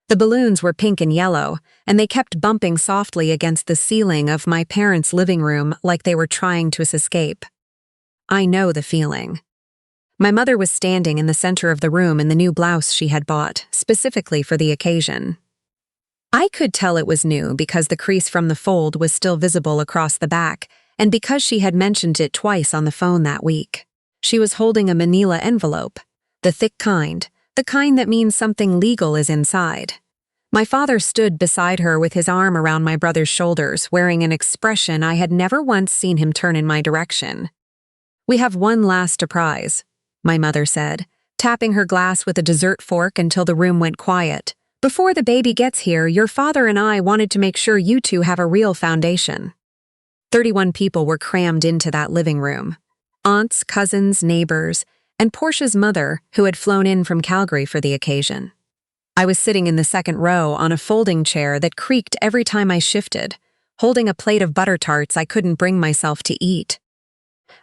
The balloons were pink and yellow, and they kept bumping softly against the ceiling of my parents' living room like they were trying to escape. I know the feeling. My mother was standing in the center of the room in the new blouse she had bought, specifically for the occasion. I could tell it was new because the crease from the fold was still visible across the back, and because she had mentioned it twice on the phone that week. She was holding a manila envelope, the thick kind, the kind that means something legal is inside. My father stood beside her with his arm around my brother's shoulders, wearing an expression I had never once seen him turn in my direction. "We have one last surprise," my mother said, tapping her glass with a dessert fork until the room went quiet. "Before the baby gets here, your father and I wanted to make sure you two have a real foundation." 31 people were crammed into that living room. Aunts, cousins, neighbors, and Portia's mother, who had flown in from Calgary for the occasion. I was sitting in the second row on a folding chair that creaked every time I shifted, holding a plate of butter tarts I couldn't bring myself to eat.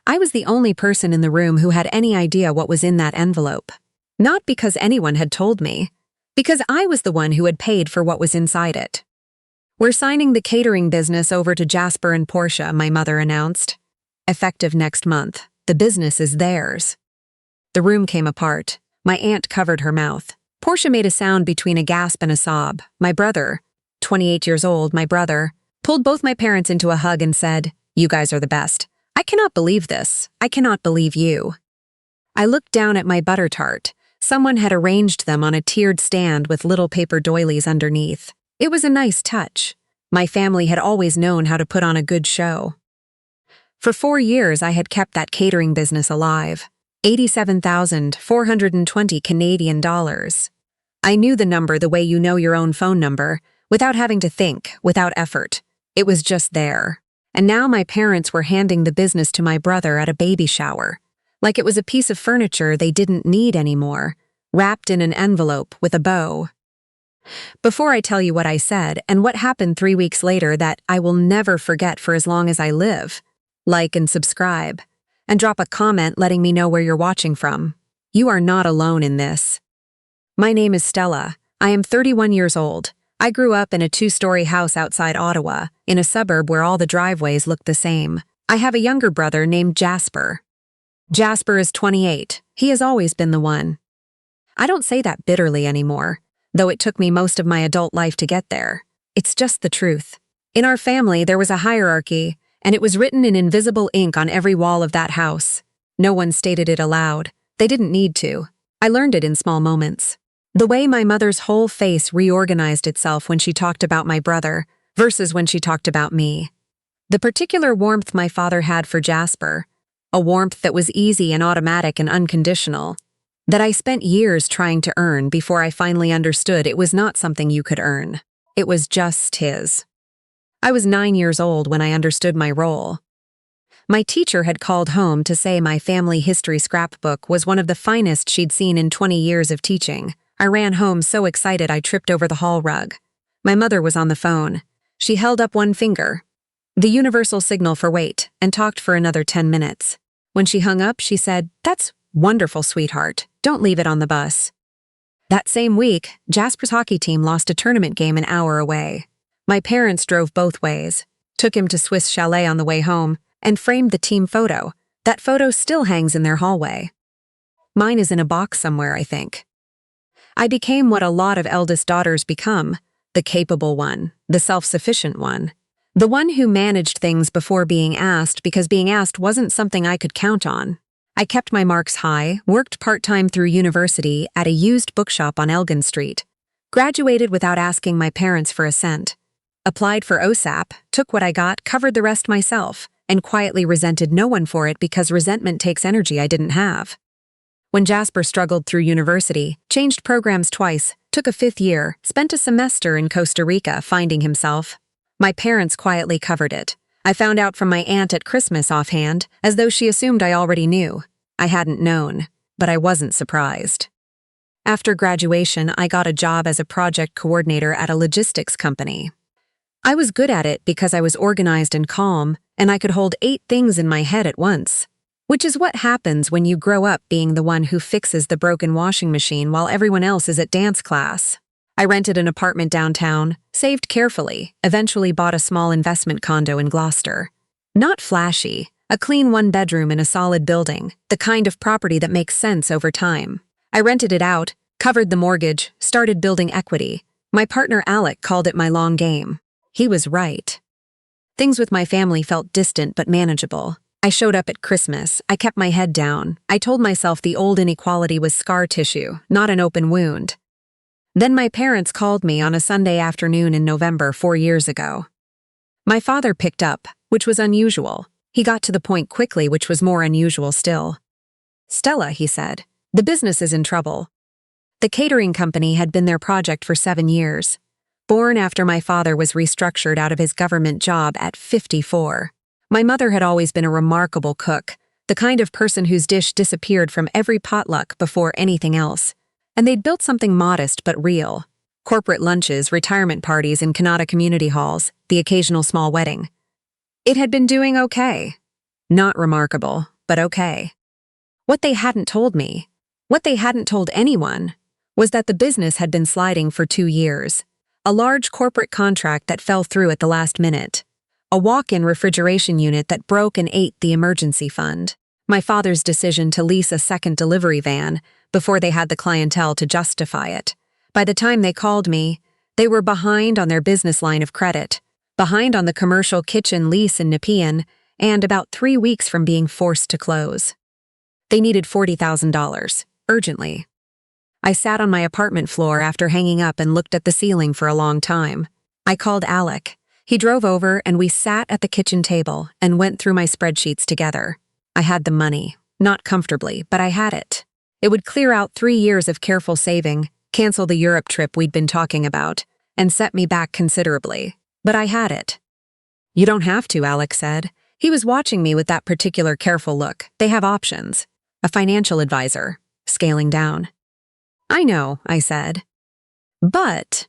I was the only person in the room who had any idea what was in that envelope. Not because anyone had told me, because I was the one who had paid for what was inside it. "We're signing the catering business over to Jasper and Portia," my mother announced. "Effective next month. The business is theirs." The room came apart. My aunt covered her mouth. Portia made a sound between a gasp and a sob. My brother, 28 years old, my brother, pulled both my parents into a hug and said, "You guys are the best. I cannot believe this. I cannot believe you." I looked down at my butter tart. Someone had arranged them on a tiered stand with little paper doilies underneath. It was a nice touch. My family had always known how to put on a good show. For 4 years, I had kept that catering business alive. $87,420 Canadian dollars. I knew the number the way you know your own phone number, without having to think, without effort. It was just there. And now my parents were handing the business to my brother at a baby shower, like it was a piece of furniture they didn't need anymore, wrapped in an envelope with a bow. Before I tell you what I said and what happened 3 weeks later that I will never forget for as long as I live, like and subscribe, and drop a comment letting me know where you're watching from. You are not alone in this. My name is Stella. I am 31 years old. I grew up in a 2-story house outside Ottawa, in a suburb where all the driveways look the same. I have a younger brother named Jasper. Jasper is 28. He has always been the one. I don't say that bitterly anymore, though it took me most of my adult life to get there. It's just the truth. In our family, there was a hierarchy, and it was written in invisible ink on every wall of that house. No one stated it aloud. They didn't need to. I learned it in small moments. The way my mother's whole face reorganized itself when she talked about my brother versus when she talked about me. The particular warmth my father had for Jasper, a warmth that was easy and automatic and unconditional, that I spent years trying to earn before I finally understood it was not something you could earn. It was just his. I was 9 years old when I understood my role. My teacher had called home to say my family history scrapbook was one of the finest she'd seen in 20 years of teaching. I ran home so excited I tripped over the hall rug. My mother was on the phone. She held up one finger, the universal signal for wait, and talked for another 10 minutes. When she hung up, she said, "That's wonderful, sweetheart. Don't leave it on the bus." That same week, Jasper's hockey team lost a tournament game an hour away. My parents drove both ways, took him to Swiss Chalet on the way home, and framed the team photo. That photo still hangs in their hallway. Mine is in a box somewhere, I think. I became what a lot of eldest daughters become, the capable one, the self-sufficient one, the one who managed things before being asked because being asked wasn't something I could count on. I kept my marks high, worked part-time through university at a used bookshop on Elgin Street, graduated without asking my parents for a cent, applied for OSAP, took what I got, covered the rest myself, and quietly resented no one for it because resentment takes energy I didn't have. When Jasper struggled through university, changed programs twice, took a 5th year, spent a semester in Costa Rica finding himself, my parents quietly covered it. I found out from my aunt at Christmas offhand, as though she assumed I already knew. I hadn't known, but I wasn't surprised. After graduation, I got a job as a project coordinator at a logistics company. I was good at it because I was organized and calm, and I could hold 8 things in my head at once, which is what happens when you grow up being the one who fixes the broken washing machine while everyone else is at dance class. I rented an apartment downtown, saved carefully, eventually bought a small investment condo in Gloucester. Not flashy, a clean one-bedroom in a solid building, the kind of property that makes sense over time. I rented it out, covered the mortgage, started building equity. My partner Alec called it my long game. He was right. Things with my family felt distant but manageable. I showed up at Christmas. I kept my head down. I told myself the old inequality was scar tissue, not an open wound. Then my parents called me on a Sunday afternoon in November 4 years ago. My father picked up, which was unusual. He got to the point quickly, which was more unusual still. "Stella," he said, "the business is in trouble." The catering company had been their project for 7 years. Born after my father was restructured out of his government job at 54. My mother had always been a remarkable cook, the kind of person whose dish disappeared from every potluck before anything else. And they'd built something modest but real. Corporate lunches, retirement parties in Kanata community halls, the occasional small wedding. It had been doing okay. Not remarkable, but okay. What they hadn't told me, what they hadn't told anyone, was that the business had been sliding for 2 years. A large corporate contract that fell through at the last minute. A walk-in refrigeration unit that broke and ate the emergency fund. My father's decision to lease a second delivery van before they had the clientele to justify it. By the time they called me, they were behind on their business line of credit, behind on the commercial kitchen lease in Nepean, and about 3 weeks from being forced to close. They needed $40,000, urgently. I sat on my apartment floor after hanging up and looked at the ceiling for a long time. I called Alec. He drove over and we sat at the kitchen table and went through my spreadsheets together. I had the money, not comfortably, but I had it. It would clear out 3 years of careful saving, cancel the Europe trip we'd been talking about, and set me back considerably. But I had it. "You don't have to," Alec said. He was watching me with that particular careful look. "They have options. A financial advisor." Scaling down. "I know," I said. But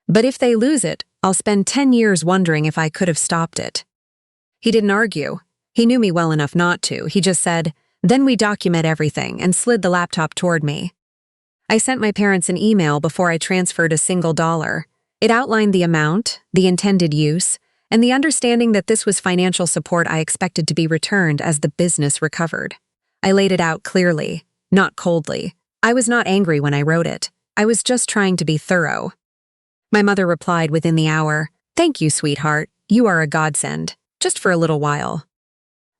if they lose it, I'll spend 10 years wondering if I could have stopped it." He didn't argue. He knew me well enough not to. He just said, "Then we document everything," and slid the laptop toward me. I sent my parents an email before I transferred a single dollar. It outlined the amount, the intended use, and the understanding that this was financial support I expected to be returned as the business recovered. I laid it out clearly, not coldly. I was not angry when I wrote it. I was just trying to be thorough. My mother replied within the hour, "Thank you, sweetheart. You are a godsend. Just for a little while."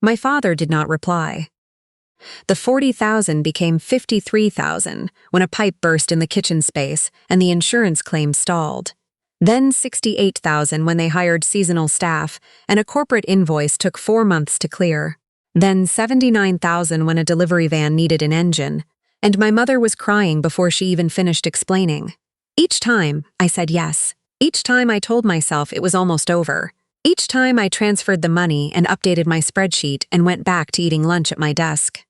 My father did not reply. The $40,000 became $53,000 when a pipe burst in the kitchen space and the insurance claim stalled. Then $68,000 when they hired seasonal staff and a corporate invoice took 4 months to clear. Then $79,000 when a delivery van needed an engine. And my mother was crying before she even finished explaining. Each time, I said yes. Each time I told myself it was almost over. Each time I transferred the money and updated my spreadsheet and went back to eating lunch at my desk.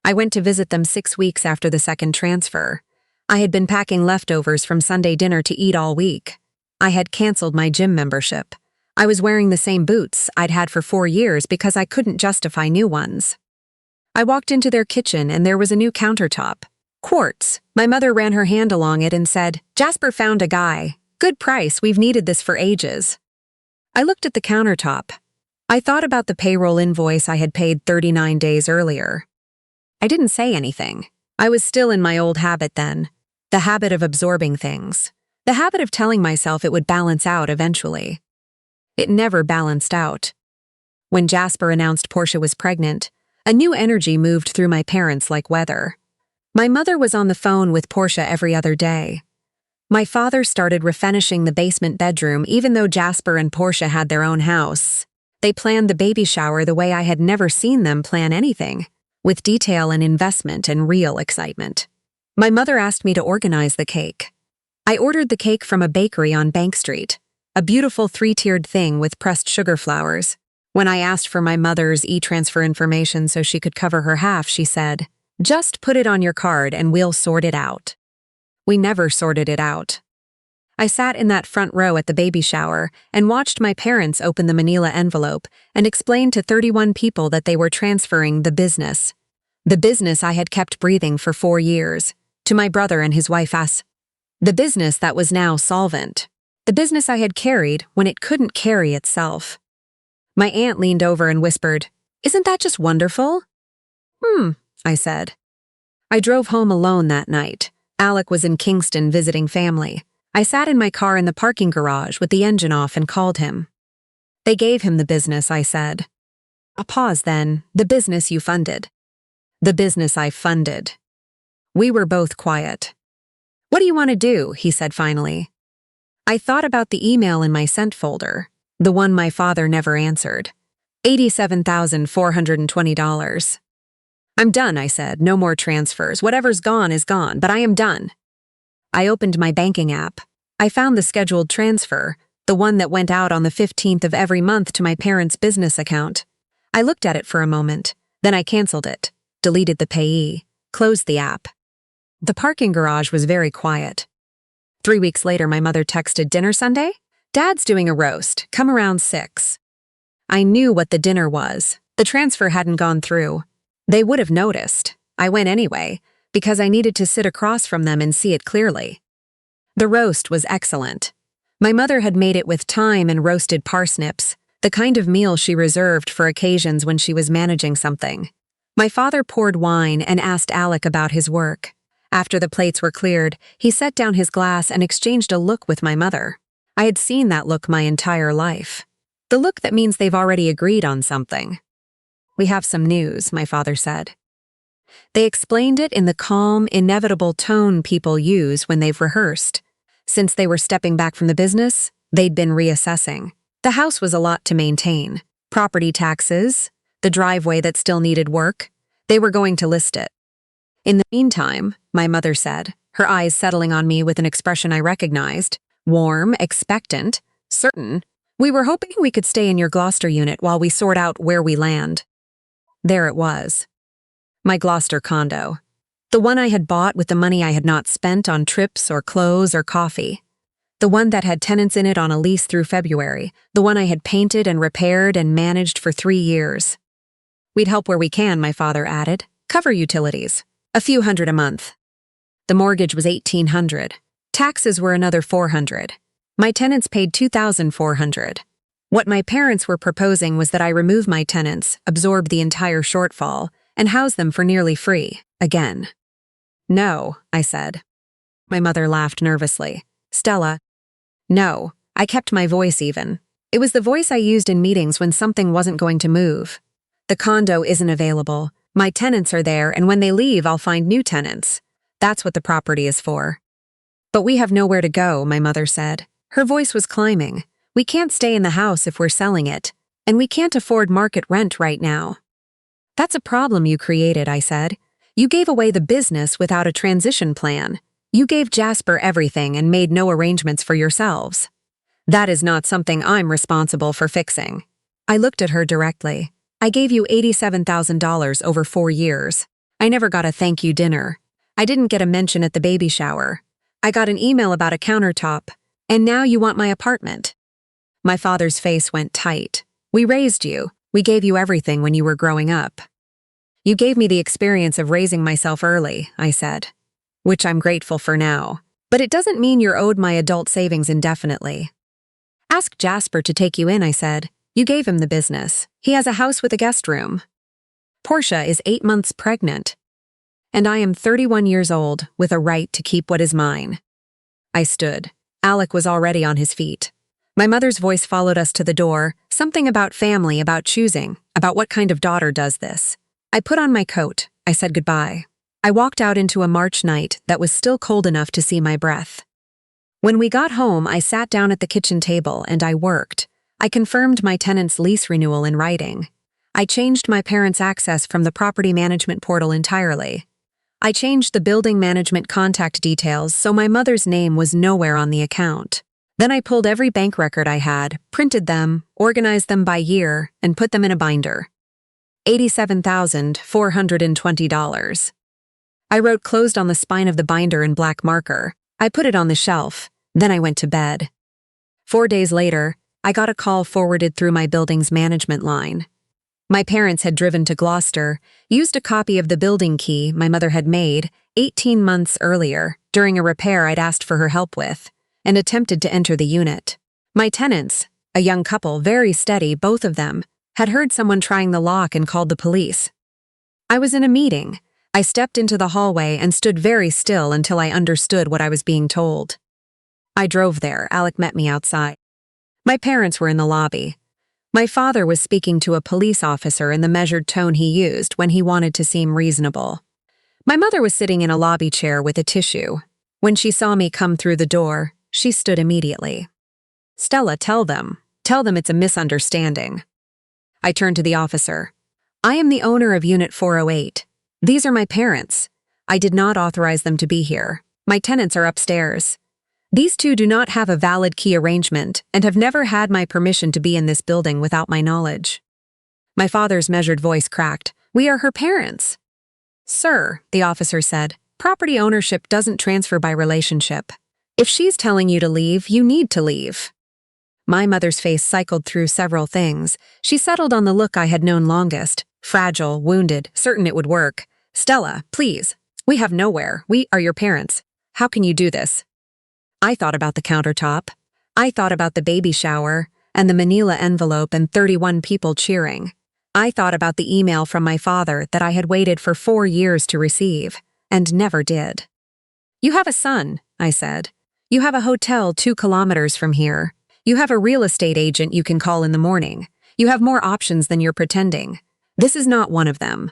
I went to visit them 6 weeks after the second transfer. I had been packing leftovers from Sunday dinner to eat all week. I had canceled my gym membership. I was wearing the same boots I'd had for 4 years because I couldn't justify new ones. I walked into their kitchen and there was a new countertop. Quartz. My mother ran her hand along it and said, "Jasper found a guy. Good price, we've needed this for ages." I looked at the countertop. I thought about the payroll invoice I had paid 39 days earlier. I didn't say anything. I was still in my old habit then. The habit of absorbing things. The habit of telling myself it would balance out eventually. It never balanced out. When Jasper announced Portia was pregnant, a new energy moved through my parents like weather. My mother was on the phone with Portia every other day. My father started refinishing the basement bedroom even though Jasper and Portia had their own house. They planned the baby shower the way I had never seen them plan anything, with detail and investment and real excitement. My mother asked me to organize the cake. I ordered the cake from a bakery on Bank Street, a beautiful 3-tiered thing with pressed sugar flowers. When I asked for my mother's e-transfer information so she could cover her half, she said, "Just put it on your card and we'll sort it out." We never sorted it out. I sat in that front row at the baby shower and watched my parents open the manila envelope and explain to 31 people that they were transferring the business I had kept breathing for 4 years, to my brother and his wife as The business that was now solvent. The business I had carried when it couldn't carry itself. My aunt leaned over and whispered, "Isn't that just wonderful?" I said. I drove home alone that night. Alec was in Kingston visiting family. I sat in my car in the parking garage with the engine off and called him. "They gave him the business," I said. A pause then. "The business you funded." "The business I funded." We were both quiet. "What do you want to do?" he said finally. I thought about the email in my sent folder, the one my father never answered. $87,420. "I'm done," I said. "No more transfers. Whatever's gone is gone, but I am done." I opened my banking app. I found the scheduled transfer, the one that went out on the 15th of every month to my parents' business account. I looked at it for a moment, then I canceled it, deleted the payee, closed the app. The parking garage was very quiet. 3 weeks later, my mother texted, "Dinner Sunday? Dad's doing a roast. Come around 6. I knew what the dinner was. The transfer hadn't gone through. They would have noticed. I went anyway, because I needed to sit across from them and see it clearly. The roast was excellent. My mother had made it with thyme and roasted parsnips, the kind of meal she reserved for occasions when she was managing something. My father poured wine and asked Alec about his work. After the plates were cleared, he set down his glass and exchanged a look with my mother. I had seen that look my entire life. The look that means they've already agreed on something. "We have some news," my father said. They explained it in the calm, inevitable tone people use when they've rehearsed. Since they were stepping back from the business, they'd been reassessing. The house was a lot to maintain. Property taxes, the driveway that still needed work. They were going to list it. "In the meantime," my mother said, her eyes settling on me with an expression I recognized, warm, expectant, certain, "we were hoping we could stay in your Gloucester unit while we sort out where we land." There it was. My Gloucester condo. The one I had bought with the money I had not spent on trips or clothes or coffee. The one that had tenants in it on a lease through February. The one I had painted and repaired and managed for 3 years. "We'd help where we can," my father added. "Cover utilities. A few hundred a month." The mortgage was $1,800. Taxes were another $400. My tenants paid $2,400. What my parents were proposing was that I remove my tenants, absorb the entire shortfall, and house them for nearly free, again. "No," I said. My mother laughed nervously. "Stella." "No." I kept my voice even. It was the voice I used in meetings when something wasn't going to move. "The condo isn't available. My tenants are there, and when they leave, I'll find new tenants. That's what the property is for." "But we have nowhere to go," my mother said. Her voice was climbing. "We can't stay in the house if we're selling it, and we can't afford market rent right now." "That's a problem you created," I said. "You gave away the business without a transition plan. You gave Jasper everything and made no arrangements for yourselves. That is not something I'm responsible for fixing." I looked at her directly. "I gave you $87,000 over 4 years. I never got a thank you dinner. I didn't get a mention at the baby shower. I got an email about a countertop. And now you want my apartment." My father's face went tight. "We raised you. We gave you everything when you were growing up." "You gave me the experience of raising myself early," I said. "Which I'm grateful for now. But it doesn't mean you're owed my adult savings indefinitely." "Ask Jasper to take you in," I said. "You gave him the business. He has a house with a guest room. Portia is 8 months pregnant. And I am 31 years old with a right to keep what is mine." I stood. Alec was already on his feet. My mother's voice followed us to the door, something about family, about choosing, about what kind of daughter does this. I put on my coat. I said goodbye. I walked out into a March night that was still cold enough to see my breath. When we got home, I sat down at the kitchen table and I worked. I confirmed my tenant's lease renewal in writing. I changed my parents' access from the property management portal entirely. I changed the building management contact details so my mother's name was nowhere on the account. Then I pulled every bank record I had, printed them, organized them by year, and put them in a binder. $87,420. I wrote closed on the spine of the binder in black marker. I put it on the shelf. Then I went to bed. 4 days later, I got a call forwarded through my building's management line. My parents had driven to Gloucester, used a copy of the building key my mother had made 18 months earlier, during a repair I'd asked for her help with, and attempted to enter the unit. My tenants, a young couple, very steady, both of them, had heard someone trying the lock and called the police. I was in a meeting. I stepped into the hallway and stood very still until I understood what I was being told. I drove there. Alec met me outside. My parents were in the lobby. My father was speaking to a police officer in the measured tone he used when he wanted to seem reasonable. My mother was sitting in a lobby chair with a tissue. When she saw me come through the door, she stood immediately. "Stella, tell them it's a misunderstanding." I turned to the officer. "I am the owner of Unit 408. These are my parents. I did not authorize them to be here. My tenants are upstairs. These two do not have a valid key arrangement and have never had my permission to be in this building without my knowledge." My father's measured voice cracked. "We are her parents." "Sir," the officer said, "property ownership doesn't transfer by relationship. If she's telling you to leave, you need to leave." My mother's face cycled through several things. She settled on the look I had known longest, fragile, wounded, certain it would work. "Stella, please. We have nowhere. We are your parents. How can you do this?" I thought about the countertop. I thought about the baby shower and the manila envelope and 31 people cheering. I thought about the email from my father that I had waited for 4 years to receive, and never did. "You have a son," I said. "You have a hotel 2 kilometers from here. You have a real estate agent you can call in the morning. You have more options than you're pretending. This is not one of them."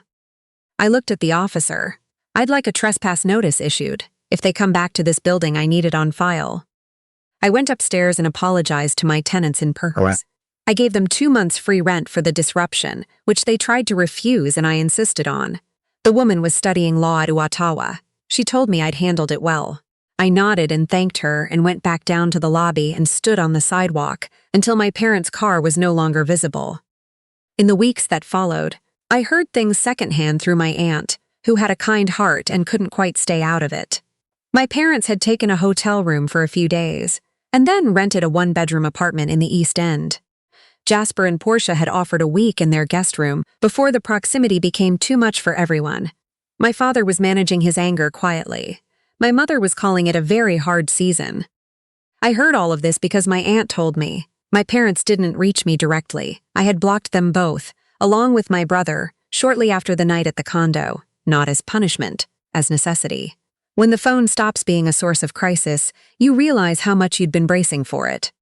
I looked at the officer. "I'd like a trespass notice issued. If they come back to this building, I need it on file." I went upstairs and apologized to my tenants in person. I gave them 2 months free rent for the disruption, which they tried to refuse and I insisted on. The woman was studying law at Uatawa. She told me I'd handled it well. I nodded and thanked her and went back down to the lobby and stood on the sidewalk until my parents' car was no longer visible. In the weeks that followed, I heard things secondhand through my aunt, who had a kind heart and couldn't quite stay out of it. My parents had taken a hotel room for a few days, and then rented a 1-bedroom apartment in the East End. Jasper and Portia had offered a week in their guest room before the proximity became too much for everyone. My father was managing his anger quietly. My mother was calling it a very hard season. I heard all of this because my aunt told me. My parents didn't reach me directly. I had blocked them both, along with my brother, shortly after the night at the condo, not as punishment, as necessity. When the phone stops being a source of crisis, you realize how much you'd been bracing for it.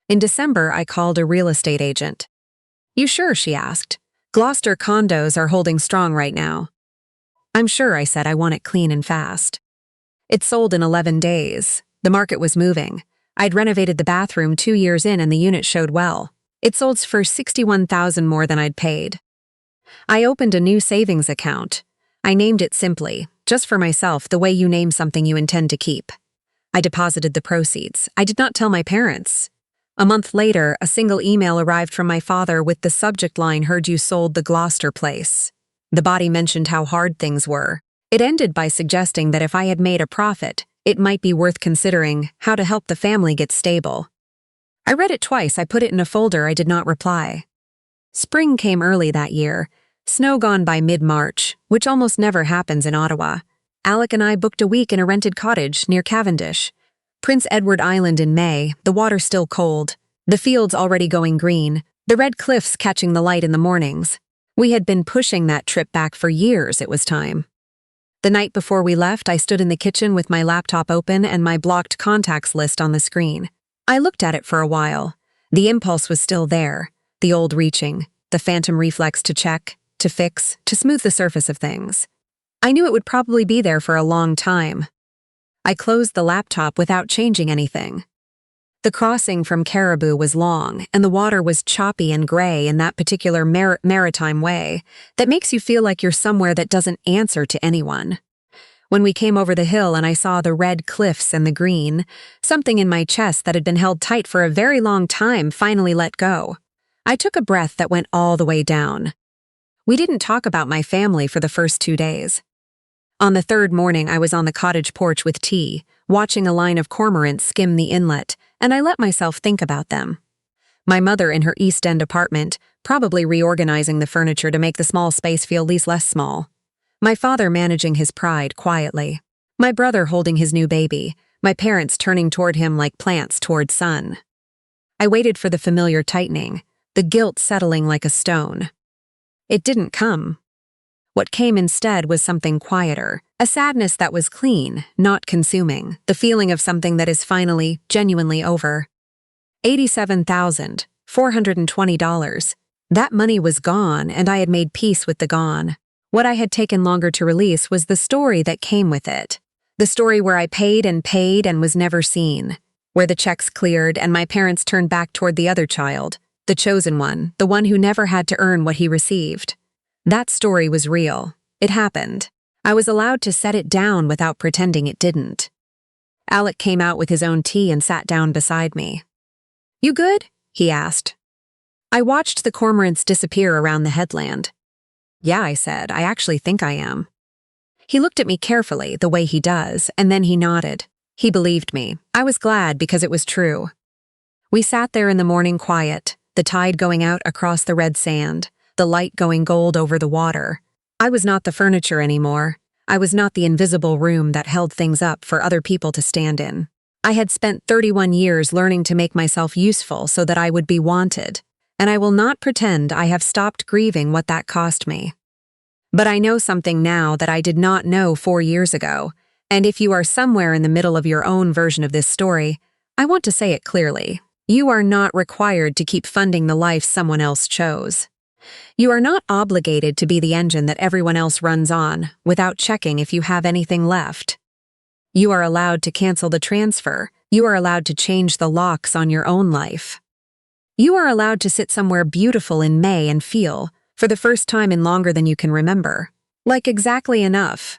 In December, I called a real estate agent. "You sure?" she asked. "Gloucester condos are holding strong right now." "I'm sure," I said. "I want it clean and fast." It sold in 11 days. The market was moving. I'd renovated the bathroom 2 years in and the unit showed well. It sold for $61,000 more than I'd paid. I opened a new savings account. I named it simply, just for myself, the way you name something you intend to keep. I deposited the proceeds. I did not tell my parents. A month later, a single email arrived from my father with the subject line, "Heard you sold the Gloucester place." The body mentioned how hard things were. It ended by suggesting that if I had made a profit, it might be worth considering how to help the family get stable. I read it twice. I put it in a folder. I did not reply. Spring came early that year. Snow gone by mid-March, which almost never happens in Ottawa. Alec and I booked a week in a rented cottage near Cavendish. Prince Edward Island in May, the water still cold, the fields already going green, the red cliffs catching the light in the mornings. We had been pushing that trip back for years. It was time. The night before we left, I stood in the kitchen with my laptop open and my blocked contacts list on the screen. I looked at it for a while. The impulse was still there, the old reaching, the phantom reflex to check, to fix, to smooth the surface of things. I knew it would probably be there for a long time. I closed the laptop without changing anything. The crossing from Caribou was long, and the water was choppy and gray in that particular maritime way that makes you feel like you're somewhere that doesn't answer to anyone. When we came over the hill and I saw the red cliffs and the green, something in my chest that had been held tight for a very long time finally let go. I took a breath that went all the way down. We didn't talk about my family for the first 2 days. On the 3rd morning, I was on the cottage porch with tea, watching a line of cormorants skim the inlet, and I let myself think about them. My mother in her East End apartment, probably reorganizing the furniture to make the small space feel less small. My father managing his pride quietly. My brother holding his new baby, my parents turning toward him like plants toward sun. I waited for the familiar tightening, the guilt settling like a stone. It didn't come. What came instead was something quieter, a sadness that was clean, not consuming, the feeling of something that is finally, genuinely over. $87,420. That money was gone, and I had made peace with the gone. What I had taken longer to release was the story that came with it. The story where I paid and was never seen. Where the checks cleared and my parents turned back toward the other child, the chosen one, the one who never had to earn what he received. That story was real. It happened. I was allowed to set it down without pretending it didn't. Alec came out with his own tea and sat down beside me. "You good?" he asked. I watched the cormorants disappear around the headland. "Yeah," I said, "I actually think I am." He looked at me carefully, the way he does, and then he nodded. He believed me. I was glad because it was true. We sat there in the morning quiet, the tide going out across the red sand, the light going gold over the water. I was not the furniture anymore. I was not the invisible room that held things up for other people to stand in. I had spent 31 years learning to make myself useful so that I would be wanted, and I will not pretend I have stopped grieving what that cost me. But I know something now that I did not know 4 years ago, and if you are somewhere in the middle of your own version of this story, I want to say it clearly. You are not required to keep funding the life someone else chose. You are not obligated to be the engine that everyone else runs on without checking if you have anything left. You are allowed to cancel the transfer. You are allowed to change the locks on your own life. You are allowed to sit somewhere beautiful in May and feel, for the first time in longer than you can remember, like exactly enough.